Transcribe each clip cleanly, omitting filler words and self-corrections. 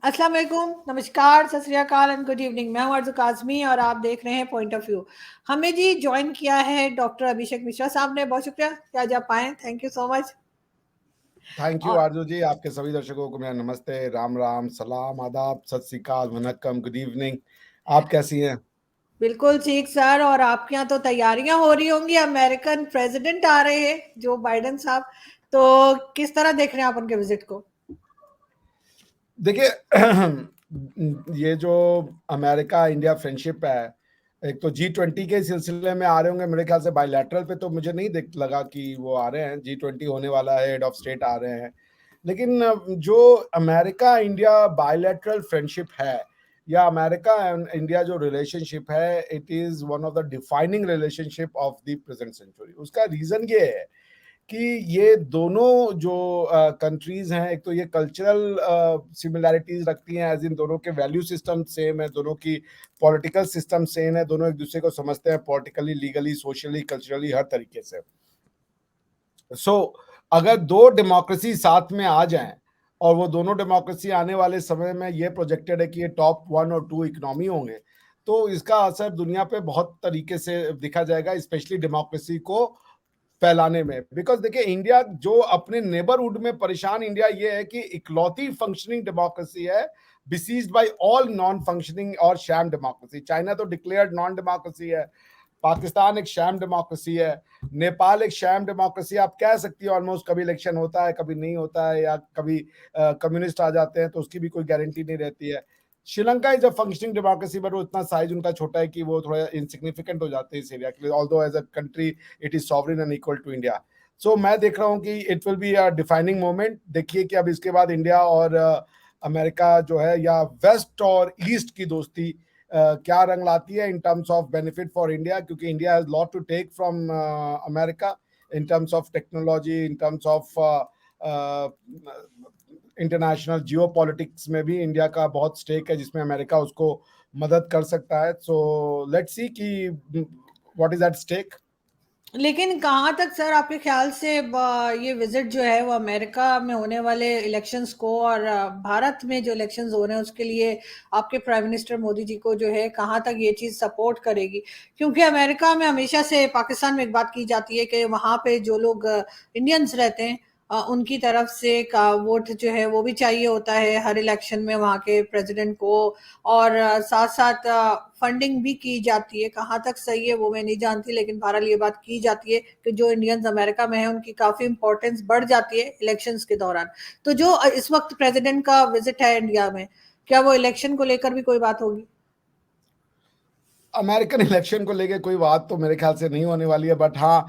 अस्सलाम वालेकुम, नमस्कार, सत श्री अकाल एंड गुड इवनिंग। मैं हूं अर्ज़ु काज़मी और आप देख रहे हैं पॉइंट ऑफ व्यू। हमें जी ज्वाइन किया है डॉक्टर अभिषेक मिश्रा साहब ने, बहुत शुक्रिया कि आज आप आए, thank you so much. Thank you और आरजू जी। आपके सभी दर्शकों को मेरा नमस्ते, राम राम, सलाम, आदाब, सत श्री अकाल, वनक्कम, गुड इवनिंग। आप कैसी हैं? बिल्कुल ठीक सर। और आपके यहाँ तो तैयारियां हो रही होंगी, अमेरिकन प्रेसिडेंट आ रहे हैं जो बाइडेन साहब, तो किस तरह देख रहे हैं आप उनके विजिट को? देखिए, ये जो अमेरिका इंडिया फ्रेंडशिप है, एक तो G20 के सिलसिले में आ रहे होंगे मेरे ख्याल से। बायलैटरल पे तो मुझे नहीं देख लगा कि वो आ रहे हैं। G20 होने वाला है, हेड ऑफ स्टेट आ रहे हैं। लेकिन जो अमेरिका इंडिया बायलैटरल फ्रेंडशिप है, या अमेरिका एंड इंडिया जो रिलेशनशिप है, it is one of the defining relationship of the present century. उसका रीजन ये है कि ये दोनों जो कंट्रीज हैं, एक तो ये कल्चरल सिमिलैरिटीज रखती हैं, एज इन दोनों के वैल्यू सिस्टम सेम है, दोनों की पॉलिटिकल सिस्टम सेम है, दोनों एक दूसरे को समझते हैं पॉलिटिकली, लीगली, सोशली, कल्चरली, हर तरीके से। अगर दो डेमोक्रेसी साथ में आ जाएं, और वो दोनों डेमोक्रेसी आने वाले समय में ये प्रोजेक्टेड है कि ये टॉप 1 और 2 इकोनॉमी होंगे, तो इसका असर दुनिया पे बहुत तरीके से दिखा जाएगा, स्पेशली डेमोक्रेसी को फैलाने में। बिकॉज देखिए, इंडिया जो अपने नेबरहुड में परेशान इंडिया ये है कि इकलौती फंक्शनिंग डेमोक्रेसी है, besieged by all non functioning और शैम डेमोक्रेसी। चाइना तो डिक्लेयर्ड नॉन डेमोक्रेसी है, पाकिस्तान एक शैम डेमोक्रेसी है, नेपाल एक शैम डेमोक्रेसी। आप कह सकती है ऑलमोस्ट, कभी इलेक्शन होता है, कभी नहीं होता है, या कभी कम्युनिस्ट आ जाते हैं, तो उसकी भी कोई गारंटी नहीं रहती है। Sri Lanka is a functioning democracy, but वो इतना साइज उनका छोटा है कि वो थोड़ा इनसिग्निफिकेंट हो जाते हैं इस एरिया के लिए, although as a country it is sovereign and equal to India. So मैं देख रहा हूँ कि it will be a defining moment. देखिए कि अब इसके बाद इंडिया और अमेरिका जो है, या वेस्ट और ईस्ट की दोस्ती क्या रंग लाती है in terms of benefit for India, क्योंकि India has lot to take from America in terms of technology, in terms of international geopolitics में भी इंडिया का बहुत स्टेक है, जिसमें अमेरिका उसको मदद कर सकता है। सो लेट्स सी कि व्हाट इज एट स्टेक। लेकिन कहाँ तक सर आपके ख्याल से ये विजिट जो है वो अमेरिका में होने वाले इलेक्शंस को और भारत में जो इलेक्शंस हो रहे हैं उसके लिए आपके प्राइम मिनिस्टर मोदी जी को जो है कहाँ तक ये चीज़ सपोर्ट करेगी? क्योंकि अमेरिका में हमेशा से, पाकिस्तान में एक बात की जाती है कि वहाँ पे जो लोग इंडियंस रहते हैं उनकी तरफ से का वोट जो है वो भी चाहिए होता है हर इलेक्शन में वहाँ के प्रेसिडेंट को। और साथ साथ फंडिंग भी की जाती है, कहाँ तक सही है वो मैं नहीं जानती, लेकिन बहरहाल ये बात की जाती है कि जो इंडियंस अमेरिका में है उनकी काफी इंपॉर्टेंस बढ़ जाती है इलेक्शंस के दौरान। तो जो इस वक्त प्रेसिडेंट का विजिट है इंडिया में, क्या वो इलेक्शन को लेकर भी कोई बात होगी? अमेरिकन इलेक्शन को लेके कोई बात तो मेरे ख्याल से नहीं होने वाली है, बट हाँ,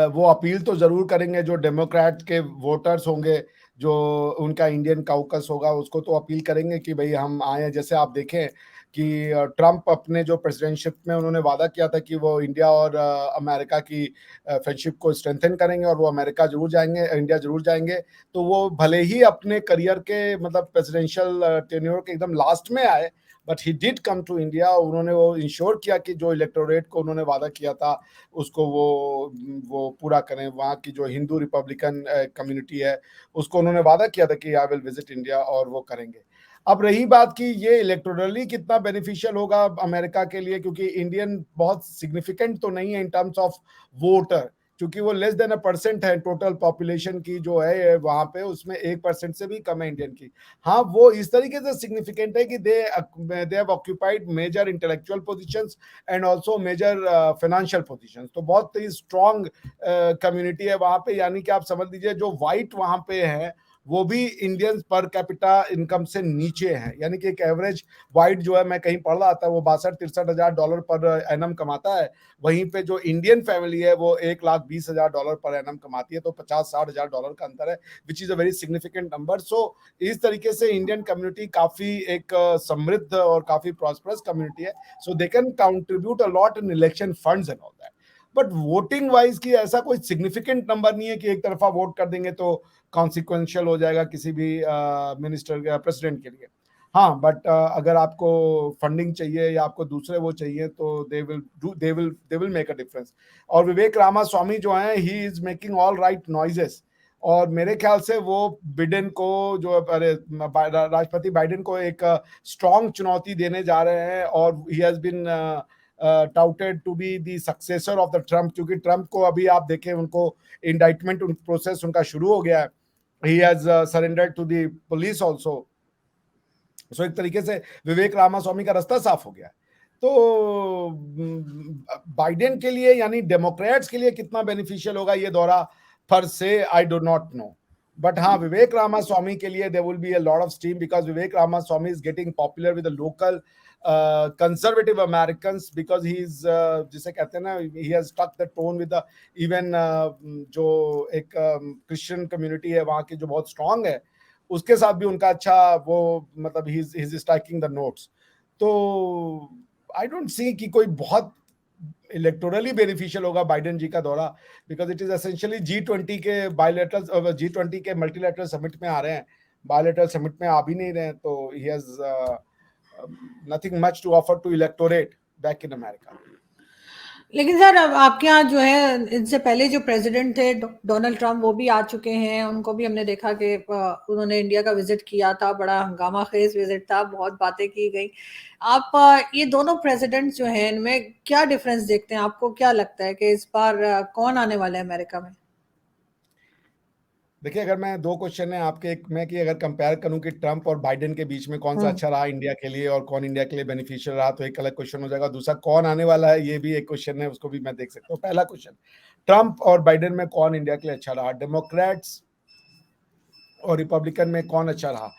वो अपील तो जरूर करेंगे। जो डेमोक्रेट के वोटर्स होंगे, जो उनका इंडियन काउकस होगा, उसको तो अपील करेंगे कि भाई हम आए। जैसे आप देखें कि ट्रम्प अपने जो प्रेसिडेंटशिप में उन्होंने वादा किया था कि वो इंडिया और अमेरिका की फ्रेंडशिप को स्ट्रेंथन करेंगे, और वो अमेरिका जरूर जाएंगे, इंडिया जरूर जाएंगे। तो वो भले ही अपने करियर के, मतलब प्रेसिडेंशियल टेन्योर के एकदम लास्ट में आए, but he did come to India. उन्होंने वो इंश्योर किया कि जो इलेक्टोरेट को उन्होंने वादा किया था उसको वो पूरा करें। वहाँ की जो हिंदू रिपब्लिकन कम्युनिटी है, उसको उन्होंने वादा किया था कि आई विल विजिट इंडिया, और वो करेंगे। अब रही बात कि ये इलेक्टोरली कितना बेनिफिशियल होगा अमेरिका के लिए, क्योंकि इंडियन बहुत सिग्निफिकेंट तो नहीं है इन टर्म्स ऑफ वोटर, क्योंकि वो लेस देन 1% है टोटल पॉपुलेशन की जो है वहां पे, उसमें 1% से भी कम है इंडियन की। हाँ, वो इस तरीके से सिग्निफिकेंट है कि they have occupied major intellectual positions and also major financial positions. तो बहुत ही स्ट्रॉन्ग कम्युनिटी है वहां पे। यानी कि आप समझ लीजिए, जो वाइट वहां पे है वो भी इंडियंस पर कैपिटा इनकम से नीचे है। यानी कि एक एवरेज वाइट जो है, मैं कहीं पढ़ रहा था, वो 62-63 हजार डॉलर पर एनम कमाता है। वहीं पे जो इंडियन फैमिली है वो 1,20,000 डॉलर पर एनम कमाती है। तो 50-60 हजार डॉलर का अंतर है, which is a very significant number. So इस तरीके से इंडियन कम्युनिटी काफी एक समृद्ध और काफी प्रॉस्परस कम्युनिटी है। So they can contribute a lot in election funds and all that. But voting wise की ऐसा कोई सिग्निफिकेंट नंबर नहीं है कि एक तरफा वोट कर देंगे तो कॉन्सिक्वेंशियल हो जाएगा किसी भी मिनिस्टर प्रेसिडेंट के लिए। हाँ, बट अगर आपको फंडिंग चाहिए या आपको दूसरे वो चाहिए, तो they will make a difference. और विवेक रामा स्वामी जो है, he is making all right noises. और मेरे ख्याल से वो बिडेन को जो राष्ट्रपति बाइडेन को एक स्ट्रॉन्ग चुनौती देने जा रहे हैं, और he has been touted to be the successor of the Trump, क्योंकि ट्रम्प को अभी आप देखें उनको इंडाइटमेंट प्रोसेस उनका शुरू हो गया है, he has surrendered to the police also. So एक तरीके से विवेक रामास्वामी का रास्ता साफ हो गया है। तो बाइडेन के लिए यानी डेमोक्रेट्स के लिए कितना बेनिफिशियल होगा ये दौरा, पर से I do not know, but हाँ विवेक रामास्वामी के लिए there will be a lot of steam, because Vivek Ramaswamy is getting popular with the local conservative Americans, because he is जिसे कहते हैं ना, he has stuck the tone with the even जो एक Christian community है वहाँ की जो बहुत स्ट्रांग है, उसके साथ भी उनका अच्छा वो मतलब he is striking the notes. तो आई डोंट सी कि कोई बहुत इलेक्टोरली बेनिफिशियल होगा बाइडेन जी का दौरा, because it is essentially G20 के बायलैटरल G20 के मल्टीलैटरल समिट में आ रहे हैं, बायलैटरल समिट में आ भी नहीं रहे हैं, तो he has nothing much to offer to electorate back in America. लेकिन सर अब आपके यहाँ जो है इनसे पहले जो प्रेसिडेंट थे डोनाल्ड ट्रम्प, वो भी आ चुके हैं, उनको भी हमने देखा कि उन्होंने इंडिया का विजिट किया था, बड़ा हंगामा खेज विजिट था, बहुत बातें की गई। आप ये दोनों प्रेसिडेंट जो हैं इनमें क्या डिफरेंस देखते हैं? आपको क्या लगता है कि इस बार कौन आने वाला है अमेरिका में? देखिए, अगर मैं दो क्वेश्चन है आपके, एक मैं कि अगर कंपेयर करूं कि ट्रम्प और बाइडेन के बीच में कौन सा अच्छा रहा इंडिया के लिए और कौन इंडिया के लिए बेनिफिशियल रहा, तो एक अलग क्वेश्चन हो जाएगा। दूसरा कौन आने वाला है, ये भी एक क्वेश्चन है, उसको भी मैं देख सकता हूँ। पहला क्वेश्चन, ट्रम्प और बाइडेन में कौन इंडिया के लिए अच्छा रहा, डेमोक्रेट्स और रिपब्लिकन में कौन अच्छा रहा?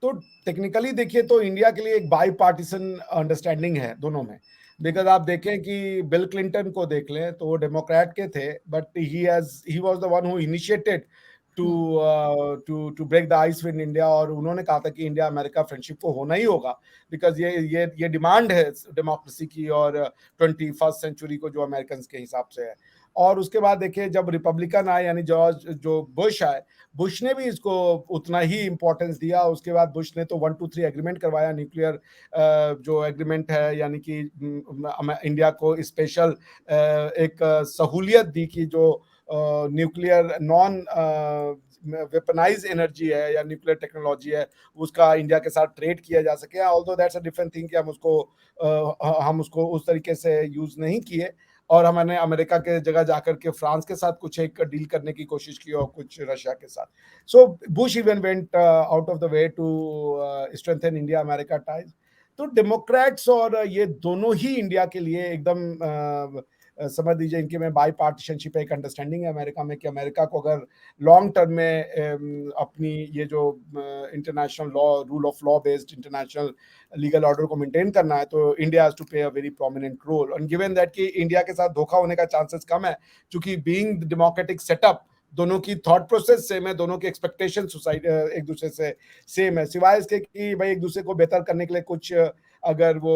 तो टेक्निकली देखिए तो इंडिया के लिए एक बाई पार्टीसन अंडरस्टैंडिंग है दोनों में, बिकॉज आप देखें कि बिल क्लिंटन को देख लें तो वो डेमोक्रेट के थे, but he was the one who initiated to to break the ice with India, और उन्होंने कहा था कि इंडिया अमेरिका फ्रेंडशिप को होना ही होगा, बिकॉज ये डिमांड है डेमोक्रेसी की और 21st सेंचुरी को जो अमेरिकन के हिसाब से है। और उसके बाद देखिए जब रिपब्लिकन आए यानी जॉर्ज जो बुश आए, बुश ने भी इसको उतना ही इंपॉर्टेंस दिया। उसके बाद बुश ने तो 123 एग्रीमेंट करवाया, न्यूक्लियर जो एग्रीमेंट है, यानी कि इंडिया को स्पेशल एक सहूलियत दी कि जो न्यूक्लियर नॉन वेपनाइज एनर्जी है या न्यूक्लियर टेक्नोलॉजी है, उसका इंडिया के साथ ट्रेड किया जा सके। Although that's a different thing कि हम उसको उस तरीके से यूज नहीं किए, और हमने अमेरिका के जगह जाकर के फ्रांस के साथ कुछ एक डील करने की कोशिश की और कुछ रशिया के साथ। So Bush even went out of the way to strengthen India America ties. तो डेमोक्रेट्स और ये दोनों ही इंडिया के लिए एकदम समझ लीजिए इनके में बाई पार्टीशनशिप एक अंडरस्टैंडिंग है अमेरिका में, कि अमेरिका को अगर लॉन्ग टर्म में अपनी ये जो international law, rule of law based international legal order को मेंटेन करना है, तो India has to play a very prominent role. And given that कि इंडिया के साथ धोखा होने का चांसेस कम है, क्योंकि बीइंग डेमोक्रेटिक सेटअप दोनों की थॉट प्रोसेस सेम है, दोनों की एक्सपेक्टेशन सोसाइटी एक दूसरे से सेम है, सिवाय इसके कि भाई एक दूसरे को बेहतर करने के लिए कुछ अगर वो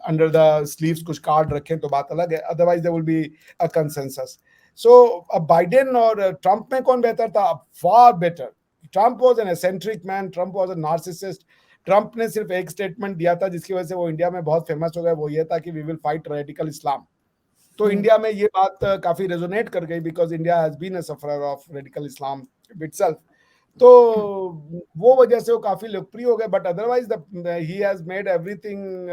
अंडर द स्लीव्स कुछ कार्ड रखें तो बात अलग है, otherwise there will be a consensus. So अब बाइडेन और ट्रंप में कौन बेहतर था? Far better. Trump was an eccentric man, Trump was a narcissist. Trump ने सिर्फ एक स्टेटमेंट दिया था जिसकी वजह से वो इंडिया में बहुत फेमस हो गया, वो ये था कि we will fight radical Islam. तो इंडिया में ये बात काफी रेजोनेट कर गई, because India has been a sufferer of radical Islam itself. तो वो वजह से वो काफी लोकप्रिय हो गए, but otherwise he has made everything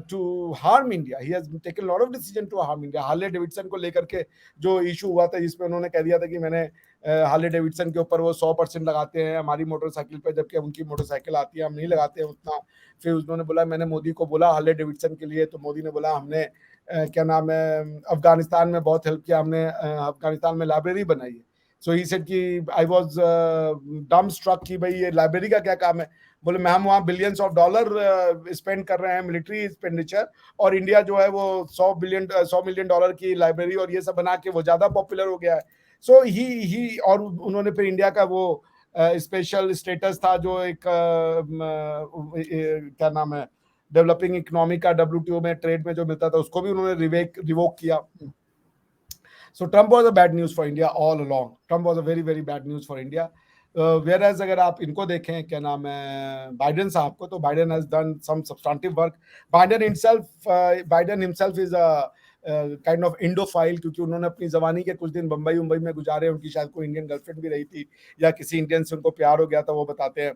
to harm India, he has taken lot of decision to harm India. Harley Davidson को लेकर के जो इशू हुआ था, जिसमें उन्होंने कह दिया था कि मैंने हार्ले डेविडसन के ऊपर वो 100% लगाते हैं हमारी मोटरसाइकिल पे, जबकि उनकी मोटरसाइकिल आती है हम नहीं लगाते हैं उतना। फिर उन्होंने बोला मैंने मोदी को बोला हार्ले डेविडसन के लिए, तो मोदी ने बोला हमने क्या नाम है अफगानिस्तान में बहुत हेल्प किया, हमने अफगानिस्तान में लाइब्रेरी बनाई है। सो ही सेड कि आई वाज डम स्ट्रक कि भाई ये लाइब्रेरी का क्या काम है? बोले मैं हम वहाँ बिलियंस ऑफ डॉलर स्पेंड कर रहे हैं मिलिट्री एक्सपेंडिचर, और इंडिया जो है वो 100 मिलियन डॉलर की लाइब्रेरी और ये सब बना के वो ज्यादा पॉपुलर हो गया है। सो ही और उन्होंने फिर इंडिया का वो स्पेशल स्टेटस था जो एक क्या नाम है डेवलपिंग इकोनॉमी का WTO में ट्रेड में जो मिलता था, उसको भी उन्होंने रिवोक किया। So Trump was a bad news for India all along. Trump was a very very bad news for India. Whereas अगर आप इनको देखें क्या नाम है बाइडेन साहब को, तो Biden has done some substantive work. Biden himself is a kind of Indophile, क्योंकि उन्होंने अपनी जवानी के कुछ दिन बंबई मुंबई में गुजारे, उनकी शायद कोई इंडियन गर्लफ्रेंड भी रही थी या किसी इंडियन से उनको प्यार हो गया था, वो बताते हैं।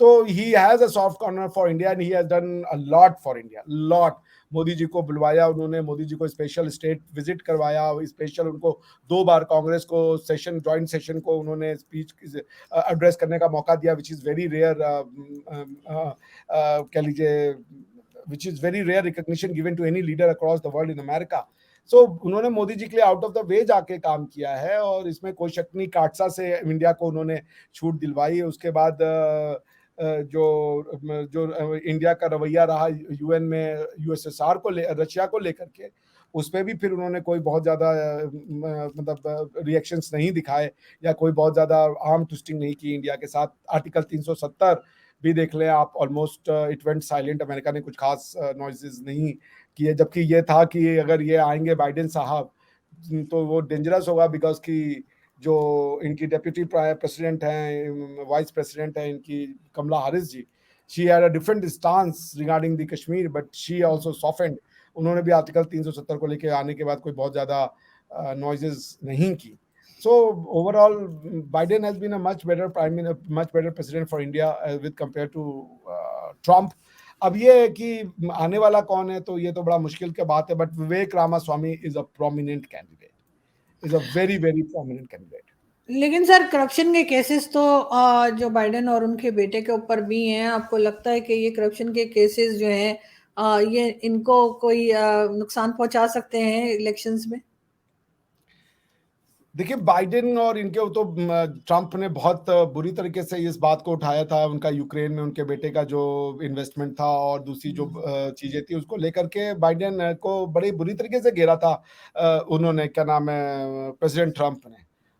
तो he has a soft corner for India and he has done a lot for India, lot. Modi ji को बुलवाया उन्होंने, मोदी जी को स्पेशल स्टेट विजिट करवाया, स्पेशल उनको 2 बार कांग्रेस को सेशन, जॉइंट सेशन को उन्होंने स्पीच एड्रेस करने का मौका दिया, विच इज वेरी रेयर, कह लीजिए which is very rare recognition given to any leader across the world in America. So उन्होंने मोदी जी के लिए आउट ऑफ द वे जाके काम किया है, और इसमें कोई शक नहीं, काटसा से इंडिया को उन्होंने छूट दिलवाई। उसके बाद जो जो इंडिया का रवैया रहा यूएन में यूएसएसआर को रशिया को लेकर के, उस पर भी फिर उन्होंने कोई बहुत ज़्यादा मतलब रिएक्शंस नहीं दिखाए या कोई बहुत ज़्यादा आर्म ट्विस्टिंग नहीं की इंडिया के साथ। आर्टिकल 370 भी देख लें आप, almost it went silent, America ने कुछ खास नॉइजेस नहीं किए, जबकि ये था कि अगर ये आएंगे बाइडेन साहब तो वो डेंजरस होगा, बिकॉज की जो इनकी डेप्यूटी प्रेसिडेंट हैं, वाइस प्रेसिडेंट हैं इनकी, Kamala Harris ji, she had a different stance regarding the Kashmir, but she also softened. उन्होंने भी आर्टिकल 370 को लेके आने के बाद कोई बहुत ज़्यादा नॉइजेस नहीं की। So overall, Biden has been a much better much better president for India with compared to Trump. अब ये है कि आने वाला कौन है, तो ये तो बड़ा मुश्किल की बात है, but Vivek Ramaswamy is a prominent candidate, is a very very prominent candidate. लेकिन सर करप्शन के केसेस तो जो बाइडेन और उनके बेटे के ऊपर भी हैं, आपको लगता है कि ये करप्शन के केसेस जो हैं ये इनको कोई नुकसान पहुंचा सकते हैं इलेक्शंस में? देखिए, बाइडेन और इनके तो ट्रंप ने बहुत बुरी तरीके से इस बात को उठाया था, उनका यूक्रेन में उनके बेटे का जो इन्वेस्टमेंट था और दूसरी जो चीजें थी उसको लेकर के बाइडेन को बड़ी बुरी तरीके से घेरा था उन्होंने, क्या नाम है, प्रेसिडेंट ट्रंप ने।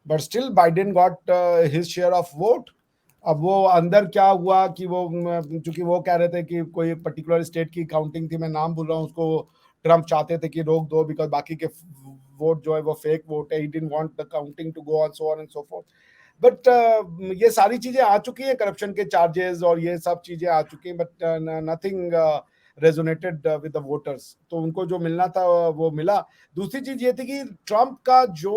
But still Biden got his share of vote. अब वो अंदर क्या हुआ कि वो चूंकि वो कह रहे थे कि कोई पर्टिकुलर स्टेट की काउंटिंग थी, मैं नाम भूल रहा हूँ उसको, ट्रंप चाहते थे कि रोक दो बिकॉज बाकी के वोट जो है वो फेक वोट है, he didn't want the counting to go on and so forth. But ये सारी चीजें आ चुकी हैं, करप्शन के चार्जेस और ये सब चीजें आ चुकी हैं, but nothing resonated with the voters. तो उनको जो मिलना था वो मिला। दूसरी चीज ये थी कि ट्रंप का जो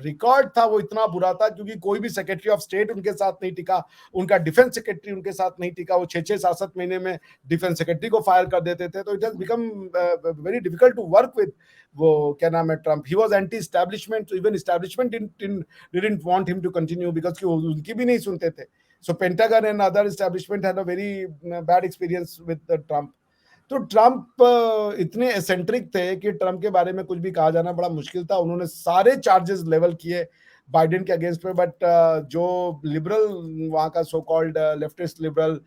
रिकॉर्ड था वो इतना बुरा था, क्योंकि कोई भी सेक्रेटरी ऑफ स्टेट उनके साथ नहीं टिका, उनका डिफेंस सेक्रेटरी उनके साथ नहीं टिका, वो 6-6 7 7 महीने में डिफेंस सेक्रेटरी को फायर कर देते थे। तो it has become very difficult to work with वो, क्या नाम है, Trump. He was anti establishment, even establishment didn't want him to continue because उनकी भी नहीं सुनते थे। So Pentagon and other establishment had a very bad experience with Trump. तो ट्रंप इतने एसेंट्रिक थे कि ट्रंप के बारे में कुछ भी कहा जाना बड़ा मुश्किल था। उन्होंने सारे चार्जेस लेवल किए बाइडेन के अगेंस्ट में, बट जो लिबरल वहाँ का सो कॉल्ड लेफ्टिस्ट लिबरल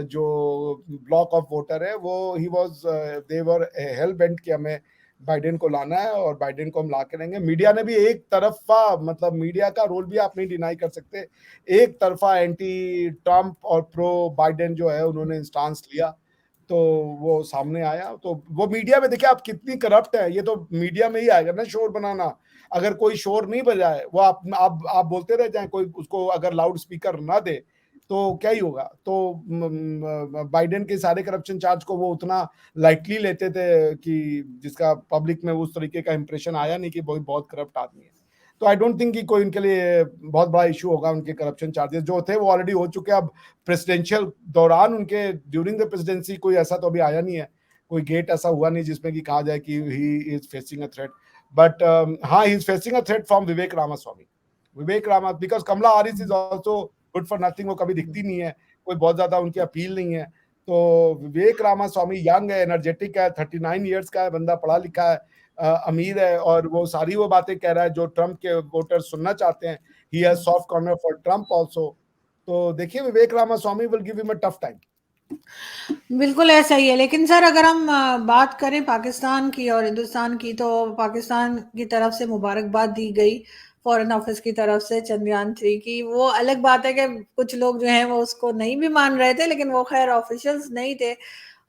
जो ब्लॉक ऑफ वोटर है, वो he was they were hello bent कि हमें बाइडेन को लाना है और बाइडेन को हम ला के रहेंगे। मीडिया ने भी एक तरफा, मतलब मीडिया का रोल भी आप नहीं डिनाई कर सकते, एक तरफा एंटी ट्रंप और प्रो बाइडेन जो है उन्होंने स्टांस लिया, तो वो सामने आया। तो वो मीडिया में देखिए आप कितनी करप्ट है, ये तो मीडिया में ही आएगा ना शोर बनाना। अगर कोई शोर नहीं बजाए, वो आप बोलते रह जाए, कोई उसको अगर लाउड स्पीकर ना दे तो क्या ही होगा। तो बाइडेन के सारे करप्शन चार्ज को वो उतना लाइटली लेते थे कि जिसका पब्लिक में उस तरीके का इंप्रेशन आया नहीं कि बहुत करप्ट आदमी है। तो आई डोंट थिंक कि कोई उनके लिए बहुत बड़ा इशू होगा। उनके करप्शन चार्जेस जो थे वो ऑलरेडी हो चुके हैं। अब प्रेसिडेंशियल दौरान उनके ड्यूरिंग द प्रेसिडेंसी कोई ऐसा तो अभी आया नहीं है, कोई गेट ऐसा हुआ नहीं जिसमें कि कहा जाए कि he is facing a threat. But हाँ, he is facing a threat from Vivek Ramaswamy. Vivek Rama, because Kamala Harris is also good for nothing, वो कभी दिखती नहीं है, कोई बहुत ज्यादा उनकी अपील नहीं है। तो विवेक रामास्वामी यंग है, एनर्जेटिक है, 39 ईयर्स का है बंदा, पढ़ा लिखा है, अमीर है, और वो सारी वो बातें कह रहा है जो ट्रंप के वोटर सुनना चाहते हैं। He has soft corner for Trump also. तो देखिए, Vivek Ramaswamy will give him a tough time. बिल्कुल ऐसा ही है। लेकिन सर अगर हम बात करें पाकिस्तान की और हिंदुस्तान की, तो पाकिस्तान की तरफ से मुबारकबाद दी गई फॉरेन ऑफिस की तरफ से चंद्रयान 3 की। वो अलग बात है कि कुछ लोग जो हैं वो उसको नहीं भी मान रहे थे, लेकिन वो खैर ऑफिशियल्स नहीं थे।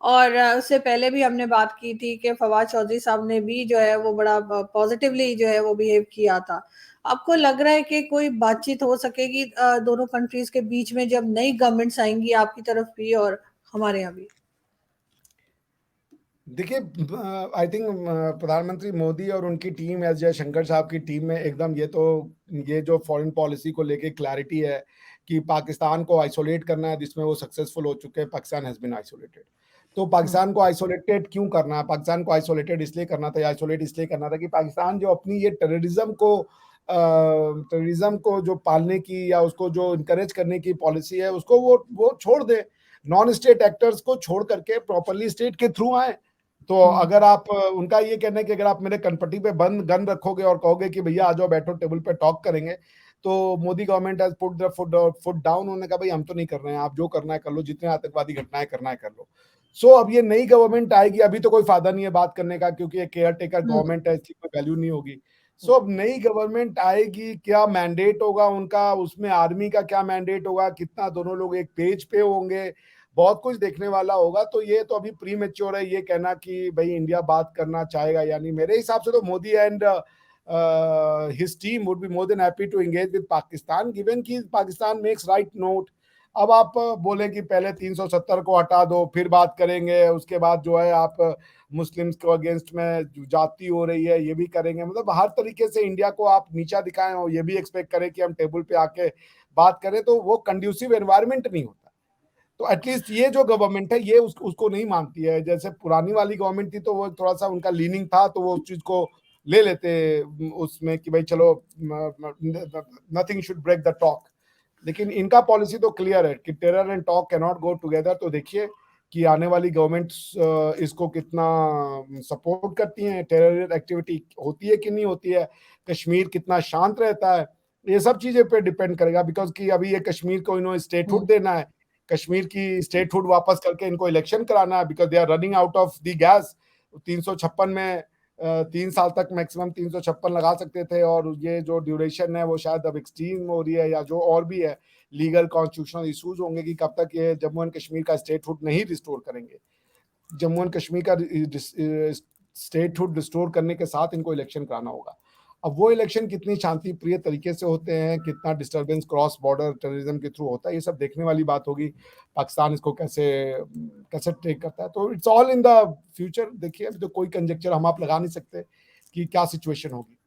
और उससे पहले भी हमने बात की थी कि फवाद चौधरी साहब ने भी जो है वो बड़ा पॉजिटिवली जो है वो बिहेव किया था। आपको लग रहा है कि कोई बातचीत हो सकेगी दोनों कंट्रीज के बीच में जब नई गवर्नमेंट्स आएंगी, आपकी तरफ भी और हमारे यहाँ भी? देखिए, आई थिंक प्रधानमंत्री मोदी और उनकी टीम, एस जयशंकर साहब की टीम में एकदम ये जो फॉरेन पॉलिसी को लेके क्लैरिटी है कि पाकिस्तान को आइसोलेट करना है, जिसमें वो सक्सेसफुल हो चुके हैं। Pakistan has been isolated. तो पाकिस्तान को आइसोलेटेड क्यों करना है? पाकिस्तान को आइसोलेटेड इसलिए करना था, या आइसोलेट इसलिए करना था कि पाकिस्तान जो अपनी ये टेररिज्म को जो पालने की या उसको जो इनकरेज करने की पॉलिसी है, उसको वो छोड़ दे। नॉन स्टेट एक्टर्स को छोड़ करके प्रॉपरली स्टेट के थ्रू आए। तो अगर आप, उनका ये कहना है कि अगर आप मेरे कनपट्टी पे बंद गन रखोगे और कहोगे कि भैया आ जाओ, बैठो, टेबल पे टॉक करेंगे, तो Modi government has put the foot down. उन्होंने कहा भाई हम तो नहीं कर रहे हैं, आप जो करना है कर लो, जितने आतंकवादी घटनाएं करना है कर लो। सो अब ये नई गवर्नमेंट आएगी, अभी तो कोई फायदा नहीं है बात करने का, क्योंकि ये केयर टेकर गवर्नमेंट है, इसकी कोई वैल्यू नहीं होगी। सो अब नई गवर्नमेंट आएगी, क्या मैंडेट होगा उनका, उसमें आर्मी का क्या मैंडेट होगा, कितना दोनों लोग एक पेज पे होंगे, बहुत कुछ देखने वाला होगा। तो ये तो अभी प्री मेच्योर है ये कहना कि भाई इंडिया बात करना चाहेगा। यानी मेरे हिसाब से तो Modi and his team would be more than happy to engage with Pakistan, given कि पाकिस्तान makes right note। अब आप बोले कि पहले 370 को हटा दो, फिर बात करेंगे, उसके बाद जो है आप मुस्लिम्स को अगेंस्ट में जाती हो रही है, ये भी करेंगे। मतलब हर तरीके से इंडिया को आप नीचा दिखाएं और ये भी एक्सपेक्ट करें कि हम टेबल पे आके बात करें, तो वो कंड्यूसिव एनवायरमेंट नहीं होता। तो एटलीस्ट ये जो गवर्नमेंट है ये उसको नहीं मानती है। जैसे पुरानी वाली गवर्नमेंट थी तो वो थोड़ा सा उनका लीनिंग था, तो वो उस चीज को ले लेते उसमें कि भाई चलो, nothing should break the talk. लेकिन इनका पॉलिसी तो क्लियर है कि terror and talk can not go together. तो देखिए कि आने वाली गवर्नमेंट इसको कितना सपोर्ट करती हैं, टेरर एक्टिविटी होती है कि नहीं होती है, कश्मीर कितना शांत रहता है, ये सब चीजें पे डिपेंड करेगा। बिकॉज कि अभी ये कश्मीर को इन्होंने स्टेटहुड देना है, कश्मीर की स्टेटहुड वापस करके इनको इलेक्शन कराना है, because they are running out of the gas. 356 में 3 साल तक मैक्सिमम 356 लगा सकते थे, और ये जो ड्यूरेशन है वो शायद अब एक्सटीन हो रही है, या जो और भी है लीगल कॉन्स्टिट्यूशनल इश्यूज होंगे कि कब तक ये जम्मू एंड कश्मीर का स्टेटहुड नहीं रिस्टोर करेंगे। जम्मू एंड कश्मीर का स्टेटहुड रिस्टोर करने के साथ इनको इलेक्शन कराना होगा। अब वो इलेक्शन कितनी शांति प्रिय तरीके से होते हैं, कितना डिस्टरबेंस क्रॉस बॉर्डर टेररिज्म के थ्रू होता है, ये सब देखने वाली बात होगी। पाकिस्तान इसको कैसे कैसे टेक करता है, तो it's all in the future. देखिए अभी तो कोई कंजेक्चर हम आप लगा नहीं सकते कि क्या सिचुएशन होगी।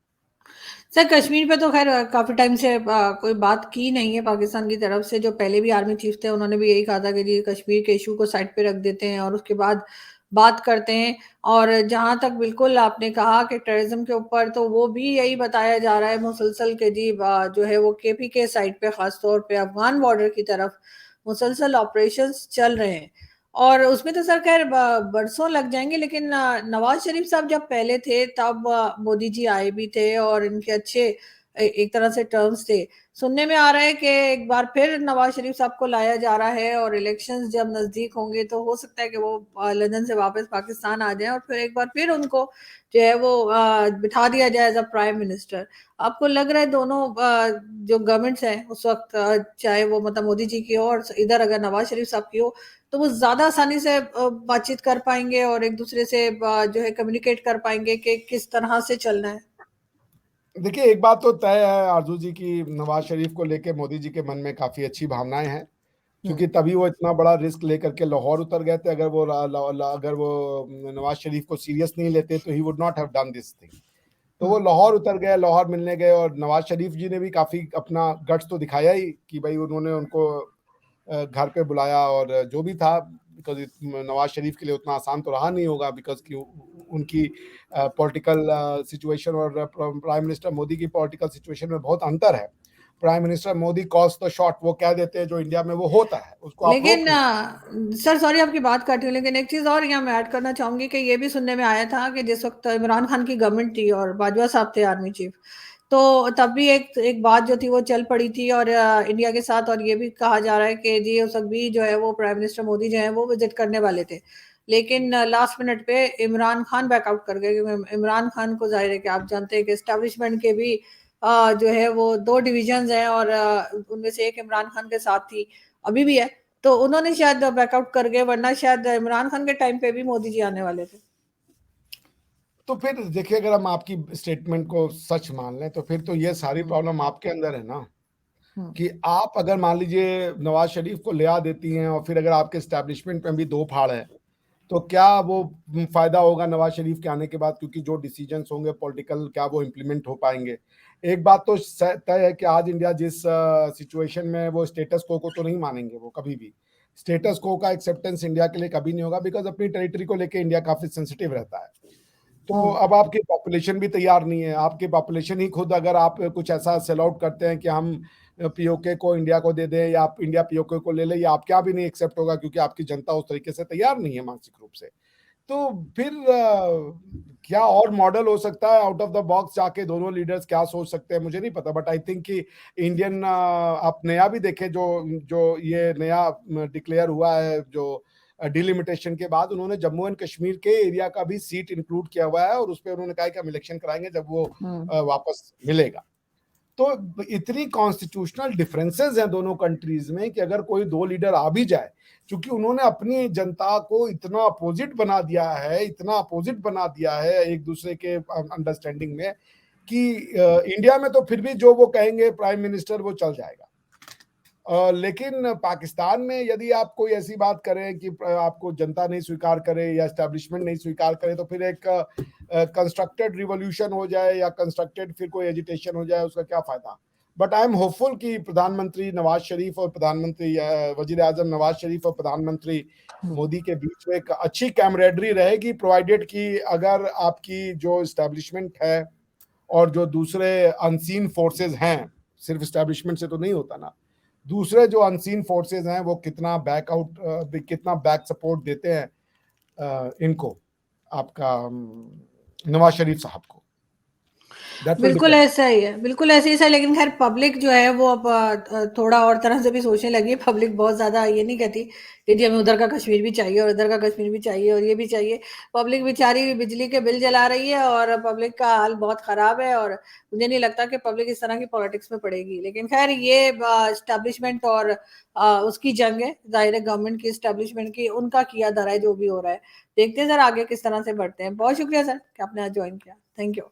सर कश्मीर पे तो खैर काफी टाइम से कोई बात की नहीं है पाकिस्तान की तरफ से। जो पहले भी आर्मी चीफ थे उन्होंने भी यही कहा था कि जी कश्मीर के इशू को साइड पे रख देते हैं और उसके बाद बात करते हैं। और जहां तक बिल्कुल आपने कहा कि टेररिज्म के ऊपर, तो वो भी यही बताया जा रहा है मुसलसल के जी जो है वो केपी के साइड पे, खासतौर पे अफगान बॉर्डर की तरफ मुसलसल ऑपरेशंस चल रहे हैं। और उसमें तो सर खैर बरसों लग जाएंगे, लेकिन नवाज शरीफ साहब जब पहले थे तब मोदी जी आए भी थे और इनके अच्छे एक तरह से टर्म्स थे। सुनने में आ रहा है कि एक बार फिर नवाज शरीफ साहब को लाया जा रहा है और इलेक्शंस जब नजदीक होंगे तो हो सकता है कि वो लंदन से वापस पाकिस्तान आ जाएं और फिर एक बार फिर उनको जो है वो बिठा दिया जाए एज अ प्राइम मिनिस्टर। आपको लग रहा है दोनों जो गवर्नमेंट्स हैं उस वक्त, चाहे वो मतलब मोदी जी की हो और इधर अगर नवाज शरीफ साहब की हो, तो वो ज्यादा आसानी से बातचीत कर पाएंगे और एक दूसरे से जो है कम्युनिकेट कर पाएंगे कि किस तरह से चलना है? देखिए एक बात तो तय है आरजू जी की, नवाज शरीफ को लेके मोदी जी के मन में काफी अच्छी भावनाएं हैं, क्योंकि तभी वो इतना बड़ा रिस्क लेकर के लाहौर उतर गए थे। अगर वो नवाज शरीफ को सीरियस नहीं लेते तो he would not have done this thing. तो वो लाहौर उतर गए, लाहौर मिलने गए, और नवाज शरीफ जी ने भी काफी अपना गट्स तो दिखाया ही कि भाई उन्होंने उनको घर पे बुलाया। और जो भी था, बिकॉज नवाज शरीफ के लिए उतना आसान तो रहा नहीं होगा, बिकॉज की उनकी पॉलिटिकल सिचुएशन और प्राइम मिनिस्टर मोदी की पॉलिटिकल सिचुएशन में बहुत अंतर है। Prime minister Modi cost the shot, वो कह देते हैं जो इंडिया में वो होता है, उसको आप लेकिन रोक नहीं। सर सॉरी आपकी बात काटी हूँ, लेकिन एक चीज और यहाँ मैं ऐड करना चाहूंगी कि ये भी सुनने में आया था कि जिस वक्त इमरान खान की गवर्नमेंट थी और बाजवा साहब थे आर्मी चीफ, तो तब भी एक बात जो थी वो चल पड़ी थी और इंडिया के साथ। और ये भी कहा जा रहा है कि जी उस वक्त भी जो है वो प्राइम मिनिस्टर मोदी जो है वो विजिट करने वाले थे, लेकिन लास्ट मिनट पे इमरान खान बैकआउट कर गए। क्योंकि इमरान खान को जाहिर है कि आप जानते हैं कि एस्टेब्लिशमेंट के भी जो है वो दो डिविजन्स हैं और उनमें से एक इमरान खान के साथ थी, अभी भी है। तो उन्होंने शायद बैकआउट कर गए, वरना शायद इमरान खान के टाइम पे भी मोदी जी आने वाले थे। तो फिर देखिए अगर हम आपकी स्टेटमेंट को सच मान लें तो फिर तो ये सारी प्रॉब्लम आपके अंदर है ना, कि आप अगर मान लीजिए नवाज शरीफ को ले आ देती हैं और फिर अगर आपके स्टैब्लिशमेंट में भी दो फाड़ है, तो क्या वो फायदा होगा नवाज शरीफ के आने के बाद, क्योंकि जो डिसीजंस होंगे पॉलिटिकल क्या वो इम्प्लीमेंट हो पाएंगे। एक बात तो तय है कि आज इंडिया जिस सिचुएशन में, वो स्टेटस को तो नहीं मानेंगे वो कभी भी। स्टेटस को का एक्सेप्टेंस इंडिया के लिए कभी नहीं होगा, बिकॉज अपनी टेरिटरी को लेके इंडिया काफी सेंसिटिव रहता है। तो अब आपकी पॉपुलेशन भी तैयार नहीं है। आपकी पॉपुलेशन ही खुद, अगर आप कुछ ऐसा सेल आउट करते हैं कि हम पीओके को इंडिया को दे दें या आप इंडिया पीओके को ले ले, या आप क्या भी नहीं एक्सेप्ट होगा, क्योंकि आपकी जनता उस तरीके से तैयार नहीं है मानसिक रूप से। तो फिर क्या और मॉडल हो सकता है आउट ऑफ द बॉक्स, जाके दोनों लीडर्स क्या सोच सकते हैं मुझे नहीं पता, बट आई थिंक कि इंडियन, आप नया भी देखें, जो जो ये नया डिक्लेयर हुआ है, जो डिलिमिटेशन के बाद उन्होंने जम्मू एंड कश्मीर के एरिया का भी सीट इंक्लूड किया हुआ है, और उस पर उन्होंने कहा कि हम इलेक्शन कराएंगे जब वो वापस मिलेगा। तो इतनी कॉन्स्टिट्यूशनल डिफरेंसेस हैं दोनों कंट्रीज में कि अगर कोई दो लीडर आ भी जाए, क्योंकि उन्होंने अपनी जनता को इतना अपोजिट बना दिया है, इतना अपोजिट बना दिया है एक दूसरे के अंडरस्टैंडिंग में, कि इंडिया में तो फिर भी जो वो कहेंगे प्राइम मिनिस्टर, वो चल जाएगा। लेकिन पाकिस्तान में यदि आप कोई ऐसी बात करें कि आपको जनता नहीं स्वीकार करे या एस्टेब्लिशमेंट नहीं स्वीकार करे, तो फिर एक कंस्ट्रक्टेड रिवॉल्यूशन हो जाए या कंस्ट्रक्टेड फिर कोई एजिटेशन हो जाए, उसका क्या फायदा। बट आई एम होपफुल कि प्रधानमंत्री नवाज शरीफ और प्रधानमंत्री वजीर आजम नवाज शरीफ और प्रधानमंत्री मोदी के बीच में एक अच्छी कैमरेडरी रहेगी, प्रोवाइडेड कि अगर आपकी जो इस्टेब्लिशमेंट है और जो दूसरे अनसीन फोर्सेस हैं, सिर्फ इस्टेब्लिशमेंट से तो नहीं होता ना, दूसरे जो अनसीन फोर्सेस हैं वो कितना कितना बैक सपोर्ट देते हैं इनको, आपका नवाज शरीफ साहब को। दैट विल बिल्कुल डिपेंड। ऐसा ही है, बिल्कुल ऐसे ही है। लेकिन खैर पब्लिक जो है वो अब थोड़ा और तरह से भी सोचने लगी है। पब्लिक बहुत ज़्यादा ये नहीं कहती कि जी हमें उधर का कश्मीर भी चाहिए और इधर का कश्मीर भी चाहिए और ये भी चाहिए। पब्लिक बेचारी बिजली के बिल जला रही है और पब्लिक का हाल बहुत ख़राब है, और मुझे नहीं लगता कि पब्लिक इस तरह की पॉलिटिक्स में पड़ेगी। लेकिन खैर ये एस्टेब्लिशमेंट और उसकी जंग है, ज़ाहिर है गवर्नमेंट की, एस्टेब्लिशमेंट की, उनका किया धरा है जो भी हो रहा है। देखते हैं सर आगे किस तरह से बढ़ते हैं। बहुत शुक्रिया सर कि आपने आज ज्वाइन किया। Thank you.